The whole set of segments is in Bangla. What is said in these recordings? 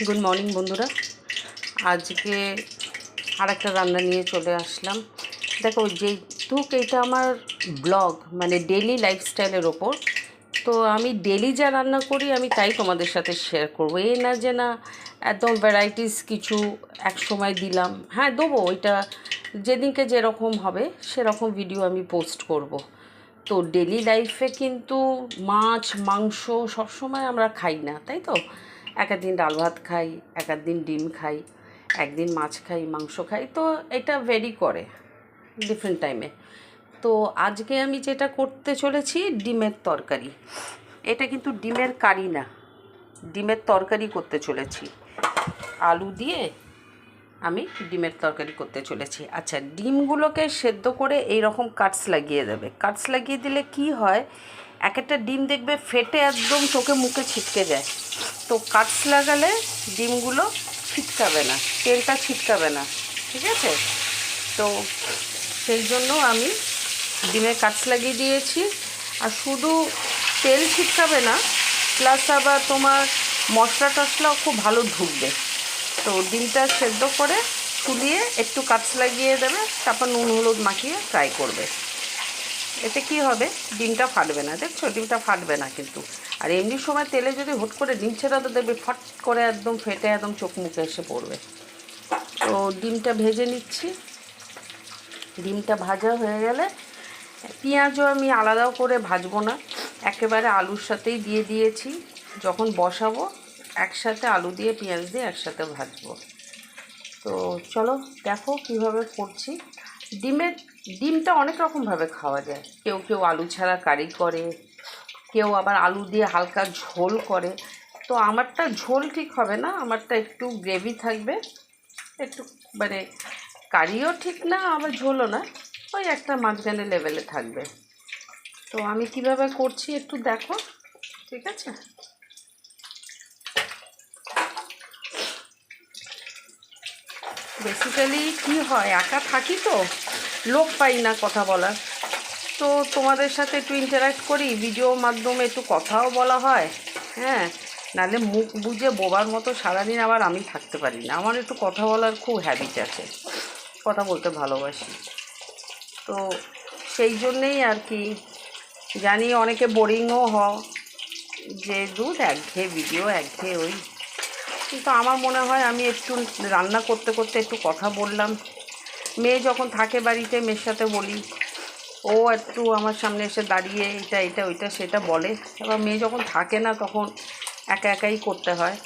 গুড মর্নিং বন্ধুরা। আজকে আরেকটা রান্না নিয়ে চলে আসলাম। দেখো, যেহেতু এটা আমার ব্লগ, মানে ডেলি লাইফস্টাইলের ওপর, তো আমি ডেলি যা রান্না করি আমি তাই তোমাদের সাথে শেয়ার করবো। এই না যে না একদম ভ্যারাইটিস কিছু এক সময় দিলাম, হ্যাঁ দেবো, ওইটা যেদিনকে যেরকম হবে সেরকম ভিডিও আমি পোস্ট করব। তো ডেলি লাইফে কিন্তু মাছ মাংস সবসময় আমরা খাই না, তাই তো? এক একদিন ডাল ভাত খাই, এক একদিন ডিম খাই, একদিন মাছ খাই, মাংস খাই, তো এটা ভেরি করে ডিফারেন্ট টাইমে। তো আজকে আমি যেটা করতে চলেছি ডিমের তরকারি। এটা কিন্তু ডিমের কারি না, ডিমের তরকারি করতে চলেছি। আলু দিয়ে আমি ডিমের তরকারি করতে চলেছি। আচ্ছা, ডিমগুলোকে সেদ্ধ করে এই রকম কাটস লাগিয়ে দেবে। কাটস লাগিয়ে দিলে কি হয়, এক একটা ডিম দেখবে ফেটে একদম চোখে মুখে ছিটকে যায়। তো কাটস লাগালে ডিমগুলো ছিটকাবে না, তেলটা ছিটকাবে না, ঠিক আছে? তো সেই জন্য আমি ডিমে কাটস লাগিয়ে দিয়েছি। আর শুধু তেল ছিটকাবে না, প্লাস আবার তোমার মশলা টশলাও খুব ভালো ঢুকবে। তো ডিমটা সেদ্ধ করে ফুলিয়ে একটু কাঁচ লাগিয়ে দেবে, তারপর নুন হলুদ মাখিয়ে ফ্রাই করবে। এতে কি হবে, ডিমটা ফাটবে না। দেখছো, ডিমটা ফাটবে না কিন্তু। আর এমনি সময় তেলে যদি হুট করে ডিম ছেড়া তো দেখবে ফট করে একদম ফেটে একদম চোখ মুখে এসে পড়বে। তো ডিমটা ভেজে নিচ্ছি। ডিমটা ভাজা হয়ে গেলে পেঁয়াজও আমি আলাদাও করে ভাজবো না, একেবারে আলুর সাথেই দিয়ে দিয়েছি। যখন বসাবো একসাথে আলু দিয়ে পেঁয়াজ দিয়ে একসাথে ভাজবো। তো চলো দেখো কীভাবে করছি। ডিমটা অনেক রকমভাবে খাওয়া যায়। কেউ কেউ আলু ছাড়া কারি করে, কেউ আবার আলু দিয়ে হালকা ঝোল করে। তো আমারটা ঝোল ঠিক হবে না, আমারটা একটু গ্রেভি থাকবে, একটু মানে কারিও ঠিক না আবার ঝোলও না, ওই একটা মাঝখানে লেভেলে থাকবে। তো আমি কিভাবে করছি একটু দেখো, ঠিক আছে? বেসিক্যালি কি হয়, একা থাকি তো লোক পাই না কথা বলার। তো তোমাদের সাথে একটু ইন্টারাক্ট করি, ভিডিওর মাধ্যমে একটু কথাও বলা হয়। হ্যাঁ, নাহলে মুখ বুঝে বোবার মতো সারাদিন আবার আমি থাকতে পারি না। আমার একটু কথা বলার খুব হ্যাবিট আছে, কথা বলতে ভালোবাসি। তো সেই জন্যেই আর কি, জানি অনেকে বোরিংও যে দুধ একঘেয়ে ভিডিও, একঘেয়ে ওই। কিন্তু আমার মনে হয় আমি একটু রান্না করতে করতে একটু কথা বললাম। মেয়ে যখন থাকে বাড়িতে, মেয়ের সাথে বলি, ও একটু আমার সামনে এসে দাঁড়িয়ে এটা এটা ওইটা সেটা বলে। এবার মেয়ে যখন থাকে না তখন একা একাই করতে হয়।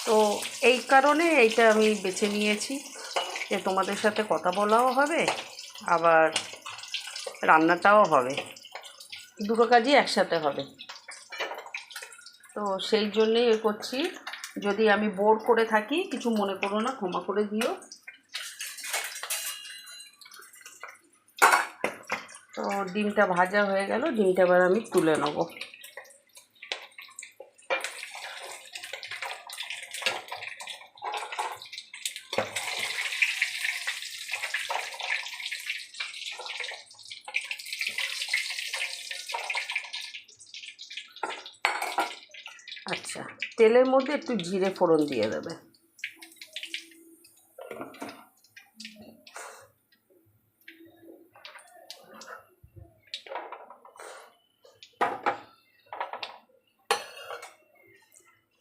তো এই কারণে এইটা আমি বেছে নিয়েছি যে তোমাদের সাথে কথা বলাও হবে, আবার রান্নাটাও হবে, দুটো কাজই একসাথে হবে। তো সেই জন্যেই এ করছি। যদি আমি বোর করে থাকি কিছু মনে করো না, ক্ষমা করে দিও। তো ডিমটা ভাজা হয়ে গেল, ডিমটা এবার আমি তুলে নেব। আচ্ছা, তেলের মধ্যে একটু জিরে ফোড়ন দিয়ে দেবে।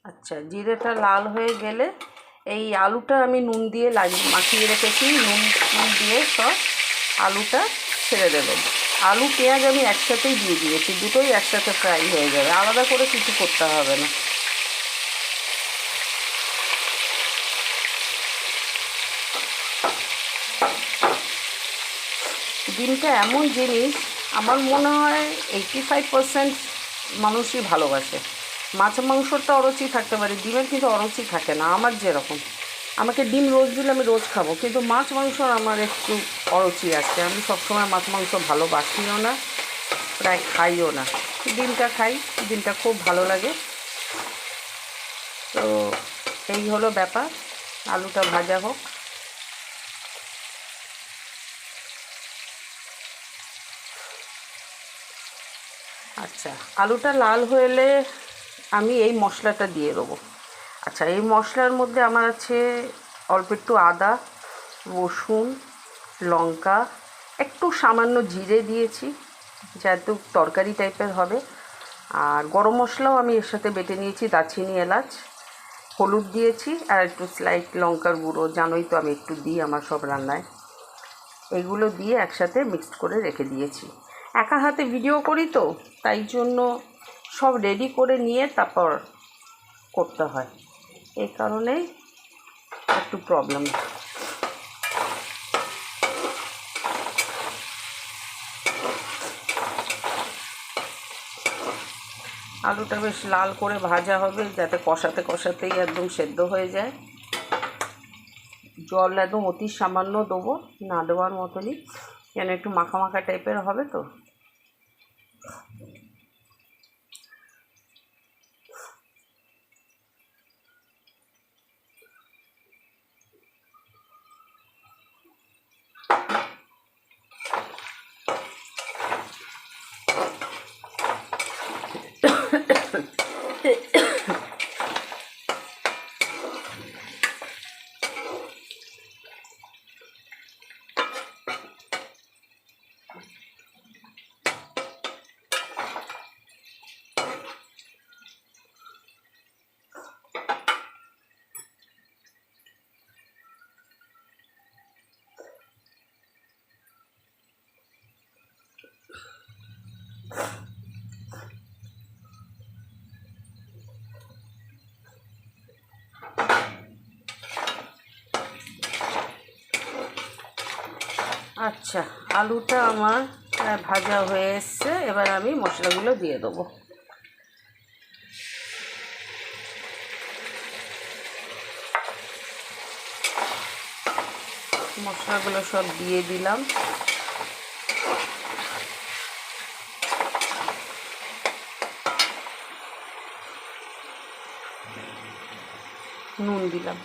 আচ্ছা, জিরেটা লাল হয়ে গেলে এই আলুটা আমি নুন দিয়ে মাখিয়ে রেখেছি, নুন দিয়ে সব আলুটা ছেড়ে দেবেন। আলু পেঁয়াজ আমি একসাথেই দিয়ে দিয়েছি, দুটোই একসাথে ফ্রাই হয়ে যাবে, আলাদা করে কিছু করতে হবে না। ডিমটা এমন জিনিস, আমার মনে হয় 85% মানুষই ভালোবাসে। মাছ মাংসটা অরুচি থাকতে পারে, ডিমের কিন্তু অরুচি থাকে না। আমার যেরকম, আমাকে ডিম রোজ দিলে আমি রোজ খাবো, কিন্তু মাছ মাংস আমার একটু অরুচি আছে। আমি সবসময় মাছ মাংস ভালোবাসিও না, প্রায় খাইও না। ডিমটা খাই, ডিমটা খুব ভালো লাগে। তো এই হলো ব্যাপার, আলুটা ভাজা হোক। আচ্ছা, আলুটা লাল হলে আমি এই মশলাটা দিয়ে দেবো। আচ্ছা, এই মশলার মধ্যে আমার আছে অল্প একটু আদা, রসুন, লঙ্কা, একটু সামান্য জিরে দিয়েছি যেহেতু তরকারি টাইপের হবে, আর গরম মশলাও আমি এর সাথে বেটে নিয়েছি, দারচিনি, এলাচ, হলুদ দিয়েছি, আর একটু স্লাইট লঙ্কার গুঁড়ো, জানোই তো আমি একটু দিই আমার সব রান্নায়। এগুলো দিয়ে একসাথে মিক্সড করে রেখে দিয়েছি। একা হাতে ভিডিও করি তো, তাই জন্য সব রেডি করে নিয়ে তারপর করতে হয়, এই কারণেই একটু প্রবলেম। আলুটা বেশ লাল করে ভাজা হবে যাতে কষাতে কষাতেই একদম সেদ্ধ হয়ে যায়। জল একদম অতি সামান্য দেবো, না দেওয়ার মতনই, যেন একটু মাখা মাখা টাইপের হবে তো। আচ্ছা, আলুটা আমার ভাজা হয়ে এসছে, এবার আমি মশলাগুলো দিয়ে দেবো। মশলাগুলো সব দিয়ে দিলাম, নুন দিলাম।